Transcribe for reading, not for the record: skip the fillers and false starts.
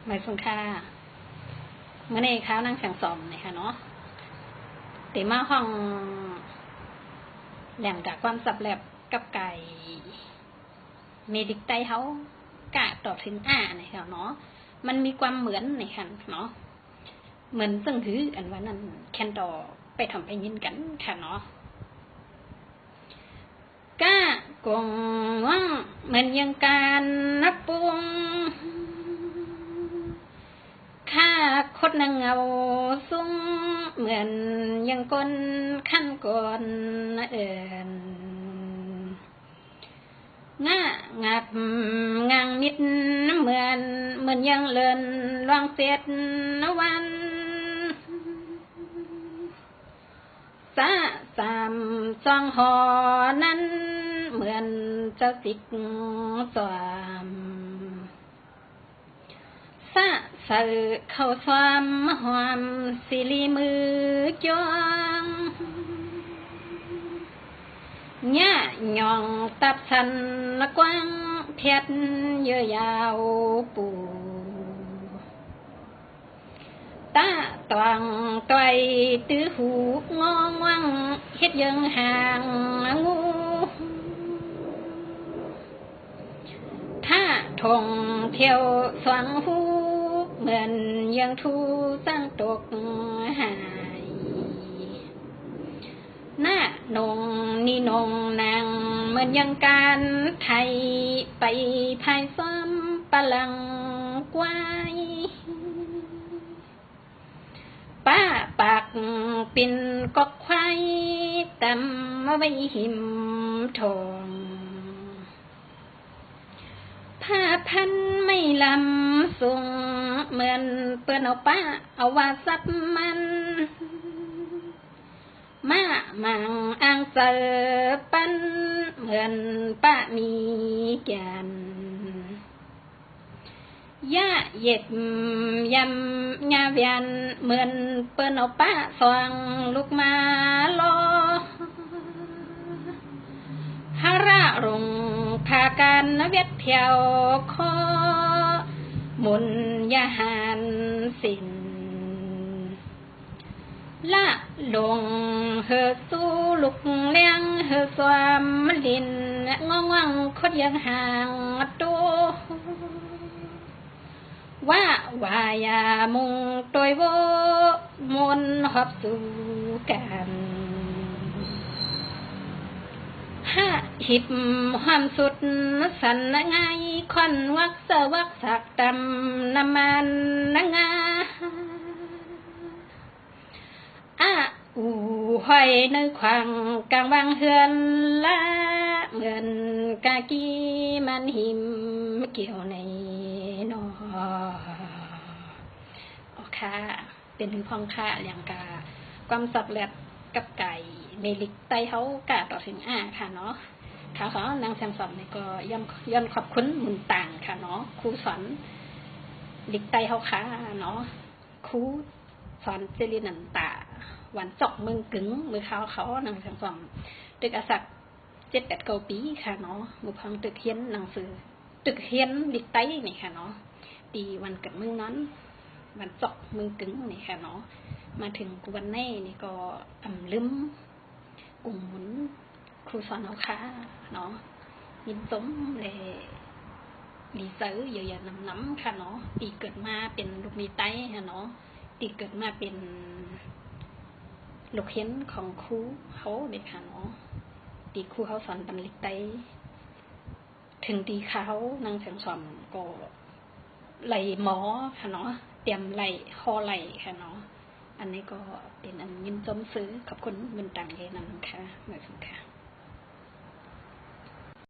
หมายสุนค่าเมื่อในข้าวนั่งแข่งสอมเนี่ยค่ะเนาะตีมาห้องแหลมจากความสับแลบกับไก่เมดิกไตเขากะต่อถึงเนี่ยค่ะเนาะมันมีความเหมือนในค่ะเนาะเหมือนซึ่งถืออันว่านั้นแคนต่อไปทำไปยินกันค่ะเนาะก้ากงว่างเหมือนยังการนับปวงข้าคดนางเงาสูงเหมือนยังก้นขั้นก่อนงับงางมิดเหมือนยังเลินลองเสียดวันสามซองหอนั้นเหมือนเจ้าติกสวามเสือเข้าสวามหอมสิลีมือจองย่าหย่องตับสันกว้างเพียดเยอะยาวปูตาตวงต่อยตื้อหูงองวังเฮ็ดยังห่างงูถ้าทงเที่ยวสวงหูเหมือนยังทูตั้งตกหายหน้านงนี่นงนางเหมือนยังการไทยไปภายซ้อมปลังกวายป้าปากปิ่นกอกควายตำไว้หิมทองผ้าพันไม่ลำสูงเหมือนเปิ้นเอาป้าเอาว่าซับมันมามังอ่างเสือปันเหมือนป้ามีแก่นย่าเย็ดยำยาเวียนเหมือนเปิ้นเอาป้าสว่างลูกมาลอฮาระรงพากันเวียดเพียวคอหมุนยาหานสินละลงเฮือสู้ลุกเลี้ยงเฮือสวามลินงองวังคดยังห่างตัวว่าวายามุงตัวโวมนหอบสู่กันห้าหิบความสุดสันงายคอนวักเสวักสักตำน้ำมันงาอูหอยในขวางกลางวังเฮือนละเหมือนกากีมันหิมเกี่ยวในนอโอเคเป็นถึงพองค่าอย่างกาความสับแลบกับไก่เมลิกไตเขากะต่อถึงค่ะเนาะค่ะขอนางแซมสอนนี่ก็ย่อมขอบคุณมุนต่างค่ะเนาะครูสอนลิกไตเขาค่ะเนาะครูสอนเจรินันตาวันจอกเมืองกึ๋งมือเขานางแซมสอนตึกอาศัก7-8 ปีค่ะเนาะมือพังตึกเฮียนหนังสือตึกเฮียนลิกไตนี่ค่ะเนาะปีวันเกิดเมืองนั้นวันจอกเมืองกึ๋งนี่ค่ะเนาะมาถึงวันนี้นี่ก็ลืมกลุ่มหมุนครูสอนเอาค่ะเนาะยินสมเลยดีเซอร์เยอะๆน้ำค่ะเนาะตีเกิดมาเป็นลูกมีไตค่ะเนาะตีเกิดมาเป็นลูกเห็นของครูเขาเด็กค่ะเนาะตีครูเขาสอนบันลิกไตถึงตีเขานางแสงสอมก็ไหลหมอค่ะเนาะเตรียมไหลคอไหลค่ะเนาะอันนี้ก็เป็นอันยินจมซื้อขอบคุณเงินต่างเยนั้นค่ะเหมือนกันค่ะ